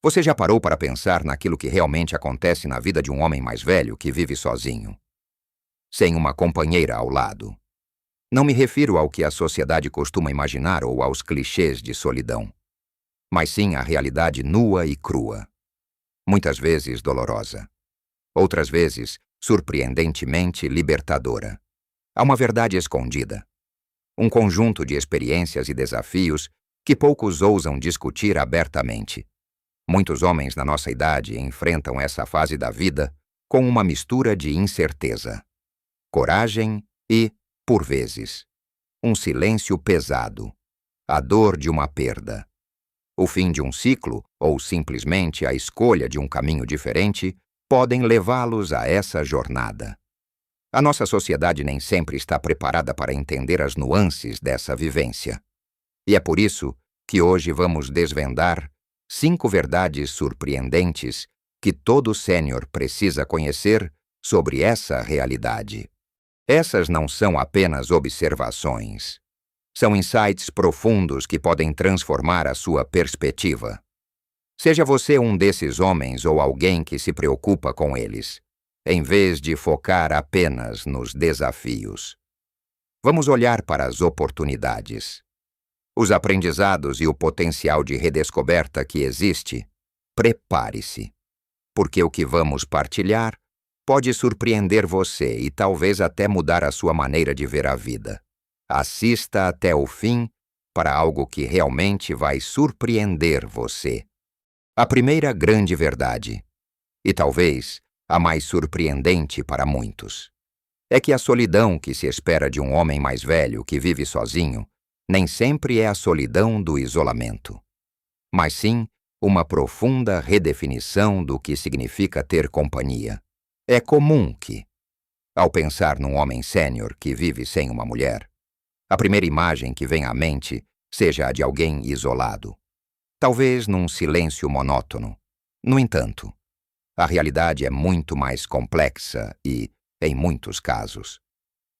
Você já parou para pensar naquilo que realmente acontece na vida de um homem mais velho que vive sozinho, sem uma companheira ao lado? Não me refiro ao que a sociedade costuma imaginar ou aos clichês de solidão, mas sim à realidade nua e crua, muitas vezes dolorosa, outras vezes surpreendentemente libertadora. Há uma verdade escondida, um conjunto de experiências e desafios que poucos ousam discutir abertamente. Muitos homens na nossa idade enfrentam essa fase da vida com uma mistura de incerteza, coragem e, por vezes, um silêncio pesado, a dor de uma perda, o fim de um ciclo ou simplesmente a escolha de um caminho diferente podem levá-los a essa jornada. A nossa sociedade nem sempre está preparada para entender as nuances dessa vivência. E é por isso que hoje vamos desvendar 5 verdades surpreendentes que todo sênior precisa conhecer sobre essa realidade. Essas não são apenas observações. São insights profundos que podem transformar a sua perspectiva. Seja você um desses homens ou alguém que se preocupa com eles, em vez de focar apenas nos desafios. Vamos olhar para as oportunidades, os aprendizados e o potencial de redescoberta que existe. Prepare-se, porque o que vamos partilhar pode surpreender você e talvez até mudar a sua maneira de ver a vida. Assista até o fim para algo que realmente vai surpreender você. A primeira grande verdade, e talvez a mais surpreendente para muitos, é que a solidão que se espera de um homem mais velho que vive sozinho nem sempre é a solidão do isolamento, mas sim uma profunda redefinição do que significa ter companhia. É comum que, ao pensar num homem sênior que vive sem uma mulher, a primeira imagem que vem à mente seja a de alguém isolado, talvez num silêncio monótono. No entanto, a realidade é muito mais complexa e, em muitos casos,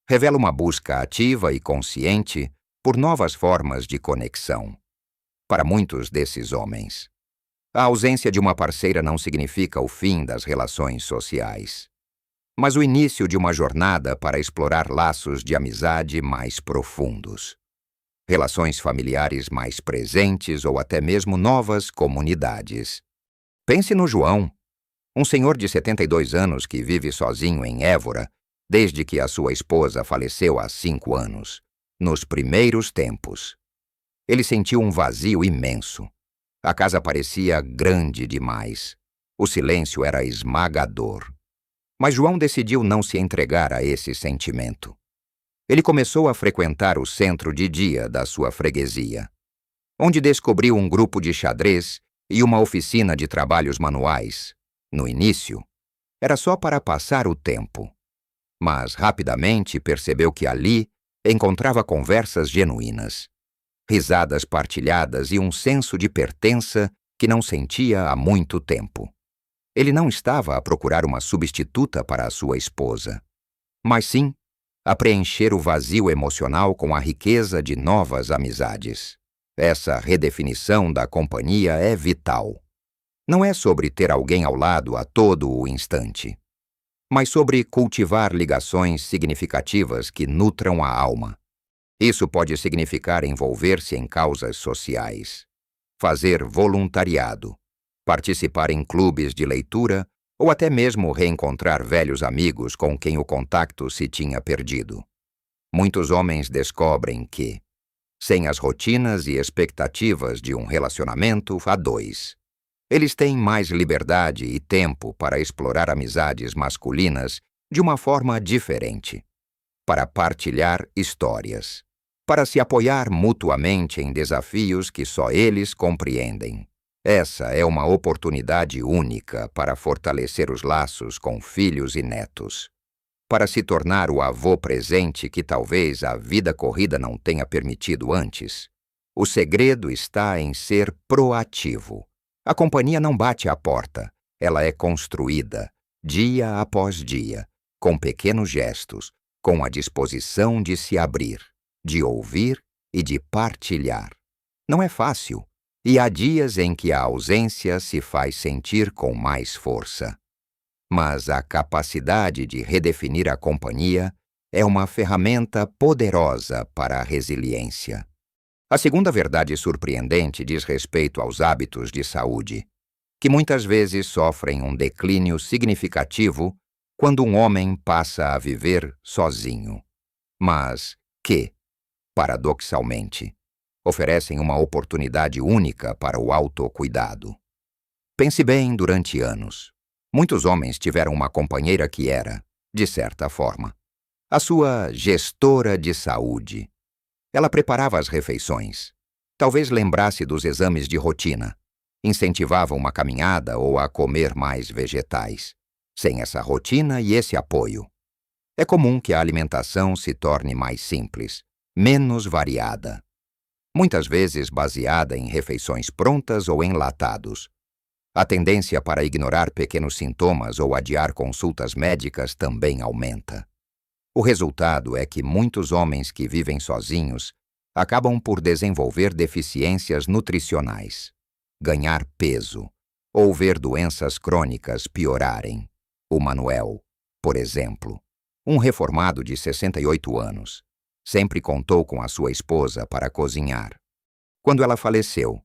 revela uma busca ativa e consciente por novas formas de conexão. Para muitos desses homens, a ausência de uma parceira não significa o fim das relações sociais, mas o início de uma jornada para explorar laços de amizade mais profundos, relações familiares mais presentes ou até mesmo novas comunidades. Pense no João, um senhor de 72 anos que vive sozinho em Évora desde que a sua esposa faleceu há 5 anos. Nos primeiros tempos, ele sentiu um vazio imenso. A casa parecia grande demais. O silêncio era esmagador. Mas João decidiu não se entregar a esse sentimento. Ele começou a frequentar o centro de dia da sua freguesia, onde descobriu um grupo de xadrez e uma oficina de trabalhos manuais. No início, era só para passar o tempo, mas rapidamente percebeu que ali encontrava conversas genuínas, risadas partilhadas e um senso de pertença que não sentia há muito tempo. Ele não estava a procurar uma substituta para a sua esposa, mas sim a preencher o vazio emocional com a riqueza de novas amizades. Essa redefinição da companhia é vital. Não é sobre ter alguém ao lado a todo o instante, mas sobre cultivar ligações significativas que nutram a alma. Isso pode significar envolver-se em causas sociais, fazer voluntariado, participar em clubes de leitura ou até mesmo reencontrar velhos amigos com quem o contato se tinha perdido. Muitos homens descobrem que, sem as rotinas e expectativas de um relacionamento a dois, eles têm mais liberdade e tempo para explorar amizades masculinas de uma forma diferente, para partilhar histórias, para se apoiar mutuamente em desafios que só eles compreendem. Essa é uma oportunidade única para fortalecer os laços com filhos e netos, para se tornar o avô presente que talvez a vida corrida não tenha permitido antes. O segredo está em ser proativo. A companhia não bate à porta, ela é construída, dia após dia, com pequenos gestos, com a disposição de se abrir, de ouvir e de partilhar. Não é fácil, E há dias em que a ausência se faz sentir com mais força. Mas a capacidade de redefinir a companhia é uma ferramenta poderosa para a resiliência. A segunda verdade surpreendente diz respeito aos hábitos de saúde, que muitas vezes sofrem um declínio significativo quando um homem passa a viver sozinho, mas que, paradoxalmente, oferecem uma oportunidade única para o autocuidado. Pense bem, durante anos, muitos homens tiveram uma companheira que era, de certa forma, a sua gestora de saúde. Ela preparava as refeições, talvez lembrasse dos exames de rotina, incentivava uma caminhada ou a comer mais vegetais. Sem essa rotina e esse apoio, é comum que a alimentação se torne mais simples, menos variada. Muitas vezes baseada em refeições prontas ou enlatados. A tendência para ignorar pequenos sintomas ou adiar consultas médicas também aumenta. O resultado é que muitos homens que vivem sozinhos acabam por desenvolver deficiências nutricionais, ganhar peso ou ver doenças crônicas piorarem. O Manuel, por exemplo, um reformado de 68 anos, sempre contou com a sua esposa para cozinhar. Quando ela faleceu,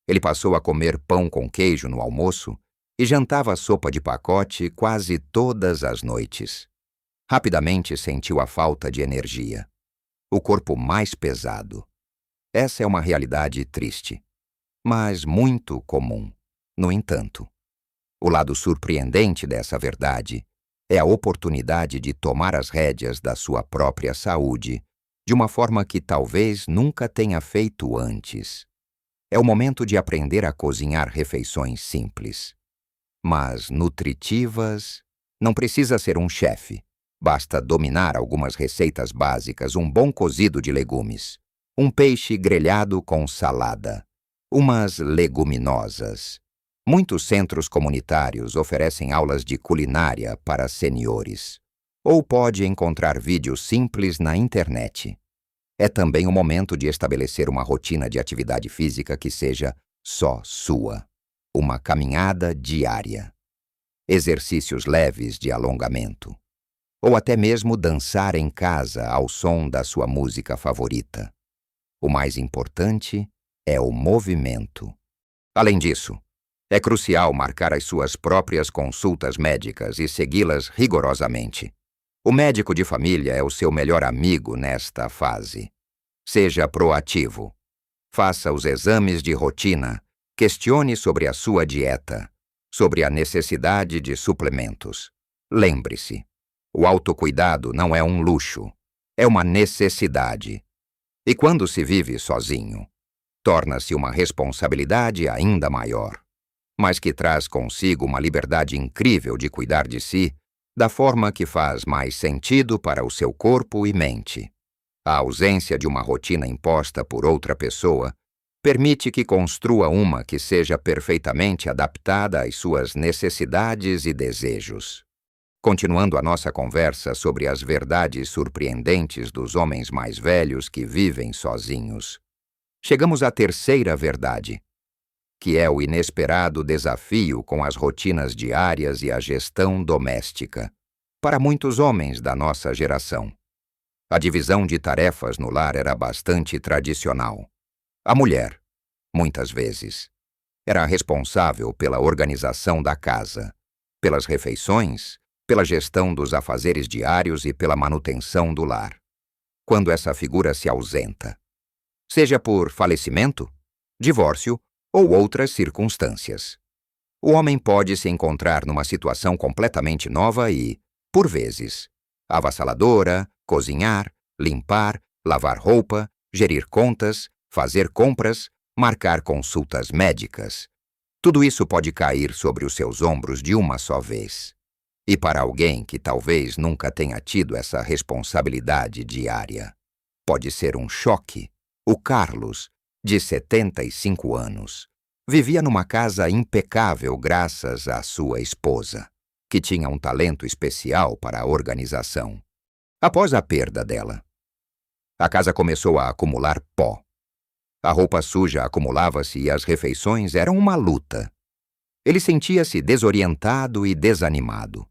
ele passou a comer pão com queijo no almoço e jantava sopa de pacote quase todas as noites. Rapidamente sentiu a falta de energia, o corpo mais pesado. Essa é uma realidade triste, mas muito comum. No entanto, o lado surpreendente dessa verdade é a oportunidade de tomar as rédeas da sua própria saúde de uma forma que talvez nunca tenha feito antes. É o momento de aprender a cozinhar refeições simples, mas nutritivas. Não precisa ser um chefe. Basta dominar algumas receitas básicas: um bom cozido de legumes, um peixe grelhado com salada, umas leguminosas. Muitos centros comunitários oferecem aulas de culinária para seniores, ou pode encontrar vídeos simples na internet. É também o momento de estabelecer uma rotina de atividade física que seja só sua. Uma caminhada diária, exercícios leves de alongamento, ou até mesmo dançar em casa ao som da sua música favorita. O mais importante é o movimento. Além disso, é crucial marcar as suas próprias consultas médicas e segui-las rigorosamente. O médico de família é o seu melhor amigo nesta fase. Seja proativo. Faça os exames de rotina. Questione sobre a sua dieta, sobre a necessidade de suplementos. Lembre-se, o autocuidado não é um luxo, é uma necessidade. E quando se vive sozinho, torna-se uma responsabilidade ainda maior, mas que traz consigo uma liberdade incrível de cuidar de si da forma que faz mais sentido para o seu corpo e mente. A ausência de uma rotina imposta por outra pessoa permite que construa uma que seja perfeitamente adaptada às suas necessidades e desejos. Continuando a nossa conversa sobre as verdades surpreendentes dos homens mais velhos que vivem sozinhos, chegamos à terceira verdade, que é o inesperado desafio com as rotinas diárias e a gestão doméstica, para muitos homens da nossa geração. A divisão de tarefas no lar era bastante tradicional. A mulher, muitas vezes, era responsável pela organização da casa, pelas refeições, pela gestão dos afazeres diários e pela manutenção do lar. Quando essa figura se ausenta, seja por falecimento, divórcio ou outras circunstâncias, o homem pode se encontrar numa situação completamente nova e, por vezes, avassaladora: cozinhar, limpar, lavar roupa, gerir contas, fazer compras, marcar consultas médicas. Tudo isso pode cair sobre os seus ombros de uma só vez. E para alguém que talvez nunca tenha tido essa responsabilidade diária, pode ser um choque. O Carlos, de 75 anos, vivia numa casa impecável graças à sua esposa, que tinha um talento especial para a organização. Após a perda dela, a casa começou a acumular pó. A roupa suja acumulava-se e as refeições eram uma luta. Ele sentia-se desorientado e desanimado.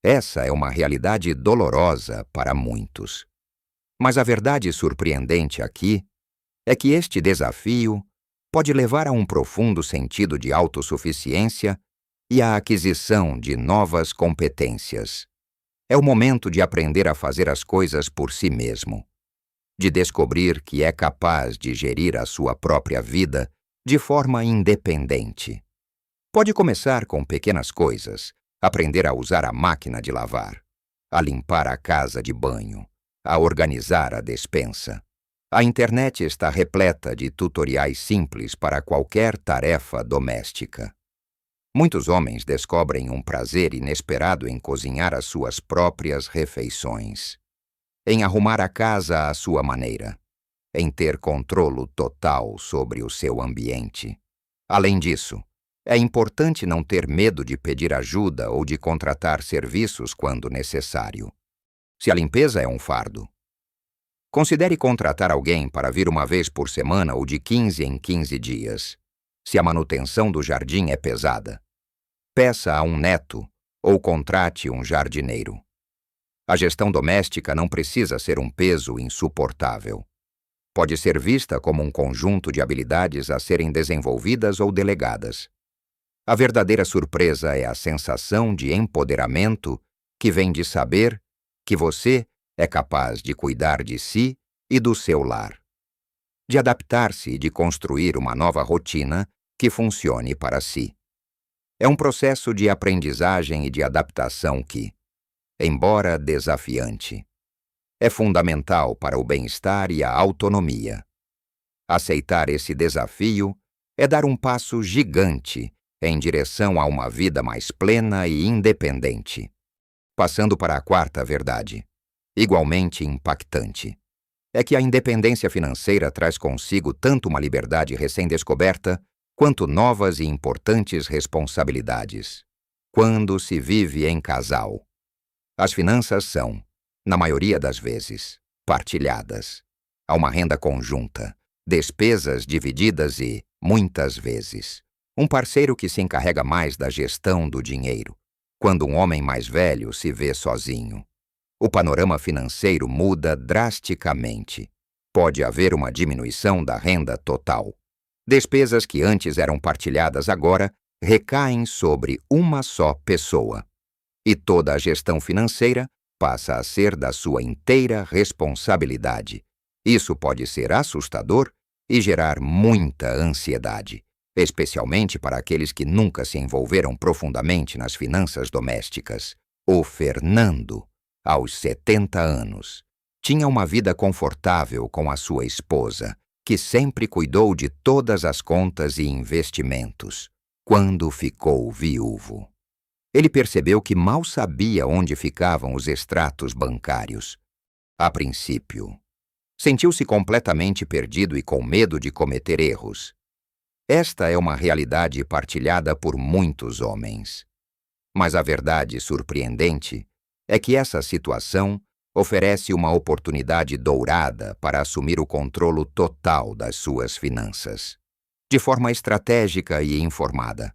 Essa é uma realidade dolorosa para muitos. Mas a verdade surpreendente aqui é que este desafio pode levar a um profundo sentido de autossuficiência e à aquisição de novas competências. É o momento de aprender a fazer as coisas por si mesmo, de descobrir que é capaz de gerir a sua própria vida de forma independente. Pode começar com pequenas coisas, aprender a usar a máquina de lavar, a limpar a casa de banho, a organizar a despensa. A internet está repleta de tutoriais simples para qualquer tarefa doméstica. Muitos homens descobrem um prazer inesperado em cozinhar as suas próprias refeições, em arrumar a casa à sua maneira, em ter controle total sobre o seu ambiente. Além disso, é importante não ter medo de pedir ajuda ou de contratar serviços quando necessário. Se a limpeza é um fardo, considere contratar alguém para vir uma vez por semana ou de 15 em 15 dias. Se a manutenção do jardim é pesada, peça a um neto ou contrate um jardineiro. A gestão doméstica não precisa ser um peso insuportável. Pode ser vista como um conjunto de habilidades a serem desenvolvidas ou delegadas. A verdadeira surpresa é a sensação de empoderamento que vem de saber que você é capaz de cuidar de si e do seu lar, de adaptar-se e de construir uma nova rotina que funcione para si. É um processo de aprendizagem e de adaptação que, embora desafiante, é fundamental para o bem-estar e a autonomia. Aceitar esse desafio é dar um passo gigante em direção a uma vida mais plena e independente. Passando para a quarta verdade, igualmente impactante, é que a independência financeira traz consigo tanto uma liberdade recém-descoberta quanto novas e importantes responsabilidades. Quando se vive em casal, as finanças são, na maioria das vezes, partilhadas. Há uma renda conjunta, despesas divididas e, muitas vezes, um parceiro que se encarrega mais da gestão do dinheiro. Quando um homem mais velho se vê sozinho, o panorama financeiro muda drasticamente. Pode haver uma diminuição da renda total. Despesas que antes eram partilhadas agora recaem sobre uma só pessoa. E toda a gestão financeira passa a ser da sua inteira responsabilidade. Isso pode ser assustador e gerar muita ansiedade, especialmente para aqueles que nunca se envolveram profundamente nas finanças domésticas. O Fernando, aos 70 anos, tinha uma vida confortável com a sua esposa, que sempre cuidou de todas as contas e investimentos. Quando ficou viúvo, ele percebeu que mal sabia onde ficavam os extratos bancários. A princípio, sentiu-se completamente perdido e com medo de cometer erros. Esta é uma realidade partilhada por muitos homens. Mas a verdade surpreendente é que essa situação oferece uma oportunidade dourada para assumir o controle total das suas finanças, de forma estratégica e informada,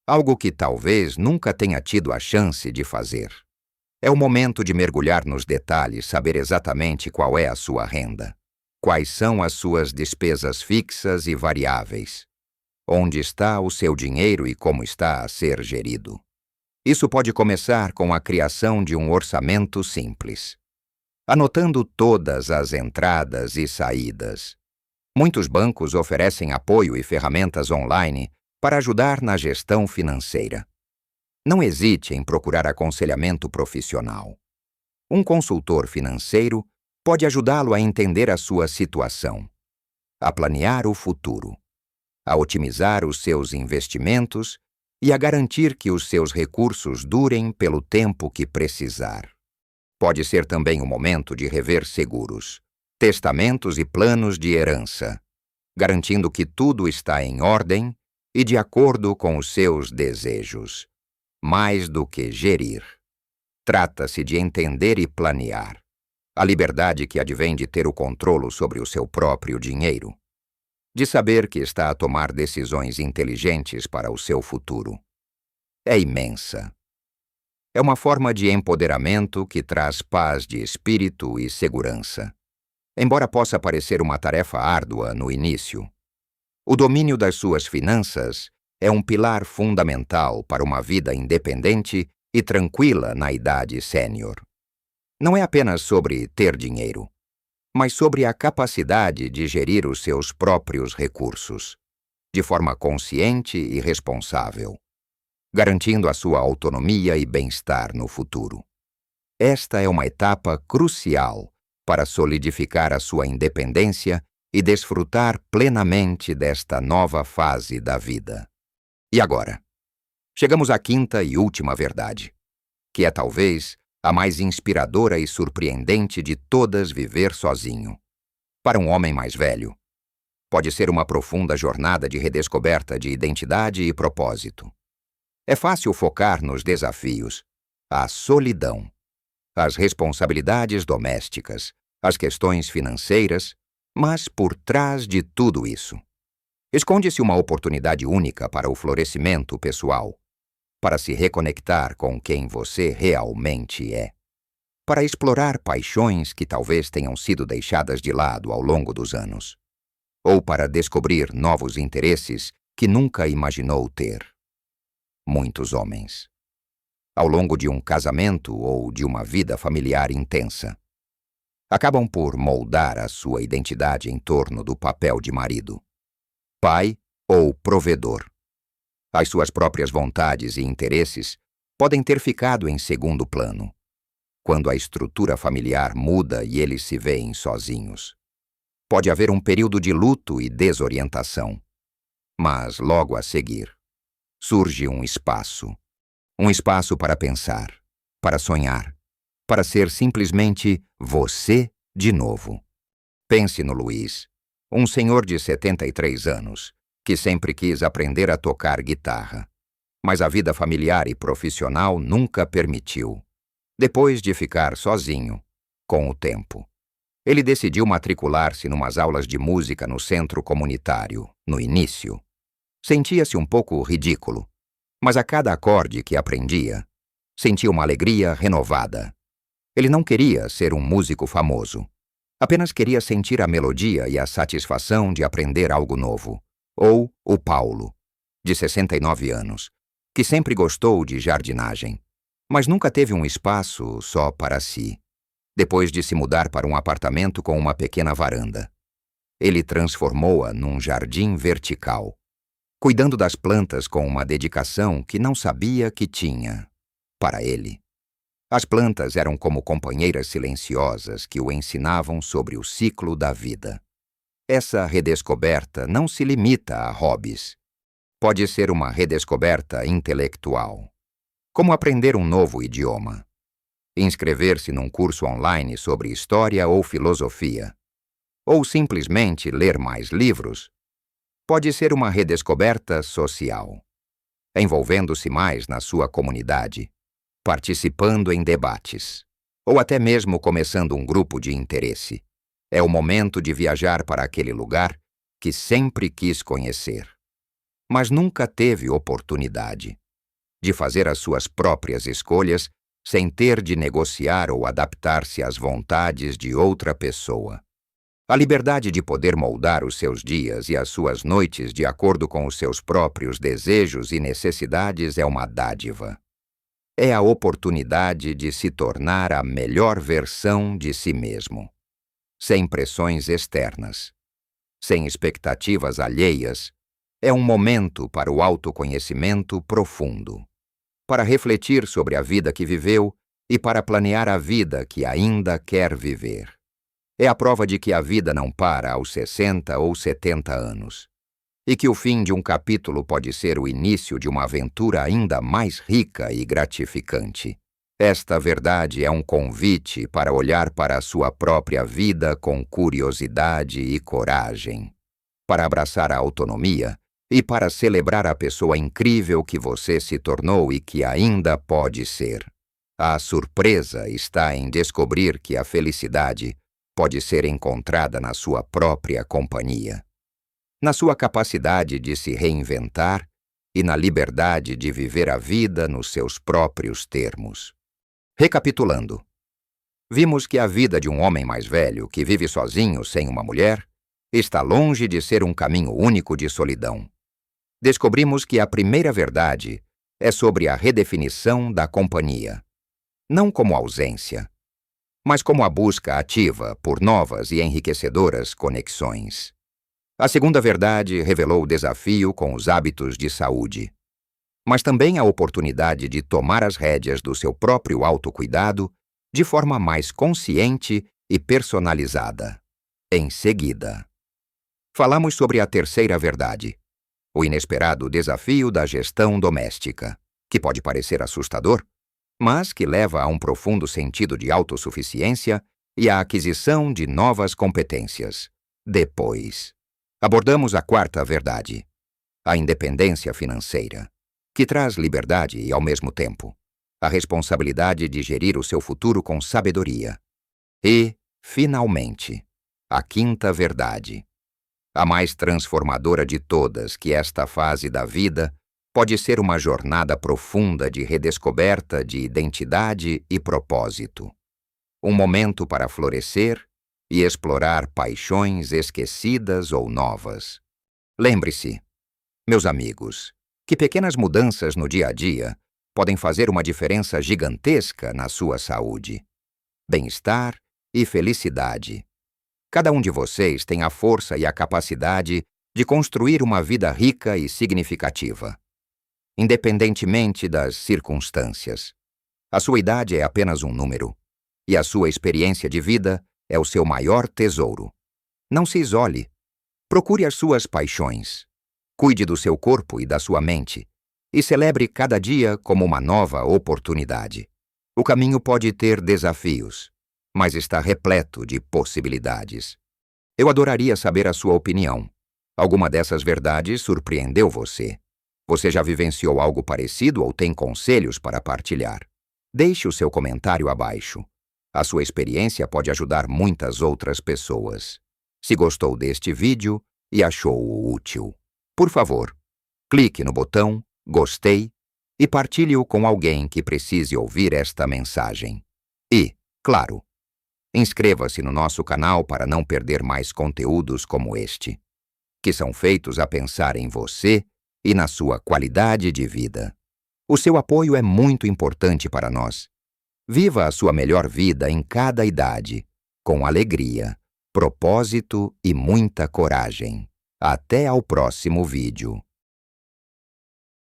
algo que talvez nunca tenha tido a chance de fazer. É o momento de mergulhar nos detalhes, saber exatamente qual é a sua renda, quais são as suas despesas fixas e variáveis, onde está o seu dinheiro e como está a ser gerido. Isso pode começar com a criação de um orçamento simples, anotando todas as entradas e saídas. Muitos bancos oferecem apoio e ferramentas online para ajudar na gestão financeira. Não hesite em procurar aconselhamento profissional. Um consultor financeiro pode ajudá-lo a entender a sua situação, a planear o futuro, a otimizar os seus investimentos e a garantir que os seus recursos durem pelo tempo que precisar. Pode ser também o momento de rever seguros, testamentos e planos de herança, garantindo que tudo está em ordem e de acordo com os seus desejos. Mais do que gerir, trata-se de entender e planear. A liberdade que advém de ter o controle sobre o seu próprio dinheiro. de saber que está a tomar decisões inteligentes para o seu futuro. É imensa. É uma forma de empoderamento que traz paz de espírito e segurança. Embora possa parecer uma tarefa árdua no início, o domínio das suas finanças é um pilar fundamental para uma vida independente e tranquila na idade sênior. Não é apenas sobre ter dinheiro, mas sobre a capacidade de gerir os seus próprios recursos, de forma consciente e responsável, garantindo a sua autonomia e bem-estar no futuro. Esta é uma etapa crucial para solidificar a sua independência e desfrutar plenamente desta nova fase da vida. E agora? Chegamos à quinta e última verdade, que é talvez a mais inspiradora e surpreendente de todas: viver sozinho. Para um homem mais velho, pode ser uma profunda jornada de redescoberta de identidade e propósito. É fácil focar nos desafios, a solidão, as responsabilidades domésticas, as questões financeiras, mas por trás de tudo isso, esconde-se uma oportunidade única para o florescimento pessoal, para se reconectar com quem você realmente é, para explorar paixões que talvez tenham sido deixadas de lado ao longo dos anos, ou para descobrir novos interesses que nunca imaginou ter. Muitos homens, ao longo de um casamento ou de uma vida familiar intensa, acabam por moldar a sua identidade em torno do papel de marido, pai ou provedor. As suas próprias vontades e interesses podem ter ficado em segundo plano, quando a estrutura familiar muda e eles se veem sozinhos. Pode haver um período de luto e desorientação, mas logo a seguir, surge um espaço para pensar, para sonhar, para ser simplesmente você de novo. Pense no Luiz, um senhor de 73 anos, que sempre quis aprender a tocar guitarra, mas a vida familiar e profissional nunca permitiu. Depois de ficar sozinho, com o tempo, ele decidiu matricular-se numas aulas de música no centro comunitário. No início, sentia-se um pouco ridículo, mas a cada acorde que aprendia, sentia uma alegria renovada. Ele não queria ser um músico famoso, apenas queria sentir a melodia e a satisfação de aprender algo novo. Ou o Paulo, de 69 anos, que sempre gostou de jardinagem, mas nunca teve um espaço só para si. Depois de se mudar para um apartamento com uma pequena varanda, ele transformou-a num jardim vertical, cuidando das plantas com uma dedicação que não sabia que tinha. Para ele, as plantas eram como companheiras silenciosas que o ensinavam sobre o ciclo da vida. Essa redescoberta não se limita a hobbies. Pode ser uma redescoberta intelectual, como aprender um novo idioma, inscrever-se num curso online sobre história ou filosofia, ou simplesmente ler mais livros. Pode ser uma redescoberta social, envolvendo-se mais na sua comunidade, participando em debates, ou até mesmo começando um grupo de interesse. É o momento de viajar para aquele lugar que sempre quis conhecer, mas nunca teve oportunidade, de fazer as suas próprias escolhas sem ter de negociar ou adaptar-se às vontades de outra pessoa. A liberdade de poder moldar os seus dias e as suas noites de acordo com os seus próprios desejos e necessidades é uma dádiva. É a oportunidade de se tornar a melhor versão de si mesmo, sem pressões externas, sem expectativas alheias. É um momento para o autoconhecimento profundo, para refletir sobre a vida que viveu e para planear a vida que ainda quer viver. É a prova de que a vida não para aos 60 ou 70 anos, e que o fim de um capítulo pode ser o início de uma aventura ainda mais rica e gratificante. Esta verdade é um convite para olhar para a sua própria vida com curiosidade e coragem, para abraçar a autonomia e para celebrar a pessoa incrível que você se tornou e que ainda pode ser. A surpresa está em descobrir que a felicidade pode ser encontrada na sua própria companhia. na sua capacidade de se reinventar e na liberdade de viver a vida nos seus próprios termos. Recapitulando, vimos que a vida de um homem mais velho que vive sozinho sem uma mulher está longe de ser um caminho único de solidão. Descobrimos que a primeira verdade é sobre a redefinição da companhia, não como ausência, mas como a busca ativa por novas e enriquecedoras conexões. A segunda verdade revelou o desafio com os hábitos de saúde, mas também a oportunidade de tomar as rédeas do seu próprio autocuidado de forma mais consciente e personalizada. Em seguida, falamos sobre a terceira verdade, o inesperado desafio da gestão doméstica, que pode parecer assustador, mas que leva a um profundo sentido de autossuficiência e à aquisição de novas competências. Depois, abordamos a quarta verdade, a independência financeira, que traz liberdade e, ao mesmo tempo, a responsabilidade de gerir o seu futuro com sabedoria. E, finalmente, a quinta verdade, a mais transformadora de todas, que esta fase da vida pode ser uma jornada profunda de redescoberta de identidade e propósito. Um momento para florescer e explorar paixões esquecidas ou novas. Lembre-se, meus amigos, que pequenas mudanças no dia a dia podem fazer uma diferença gigantesca na sua saúde, bem-estar e felicidade. Cada um de vocês tem a força e a capacidade de construir uma vida rica e significativa, independentemente das circunstâncias. A sua idade é apenas um número, e a sua experiência de vida é o seu maior tesouro. Não se isole. Procure as suas paixões. Cuide do seu corpo e da sua mente, e celebre cada dia como uma nova oportunidade. O caminho pode ter desafios, mas está repleto de possibilidades. Eu adoraria saber a sua opinião. Alguma dessas verdades surpreendeu você? Você já vivenciou algo parecido ou tem conselhos para partilhar? Deixe o seu comentário abaixo. A sua experiência pode ajudar muitas outras pessoas. Se gostou deste vídeo e achou-o útil, por favor, clique no botão Gostei e partilhe-o com alguém que precise ouvir esta mensagem. E, claro, inscreva-se no nosso canal para não perder mais conteúdos como este, que são feitos a pensar em você e na sua qualidade de vida. O seu apoio é muito importante para nós. Viva a sua melhor vida em cada idade, com alegria, propósito e muita coragem. Até ao próximo vídeo.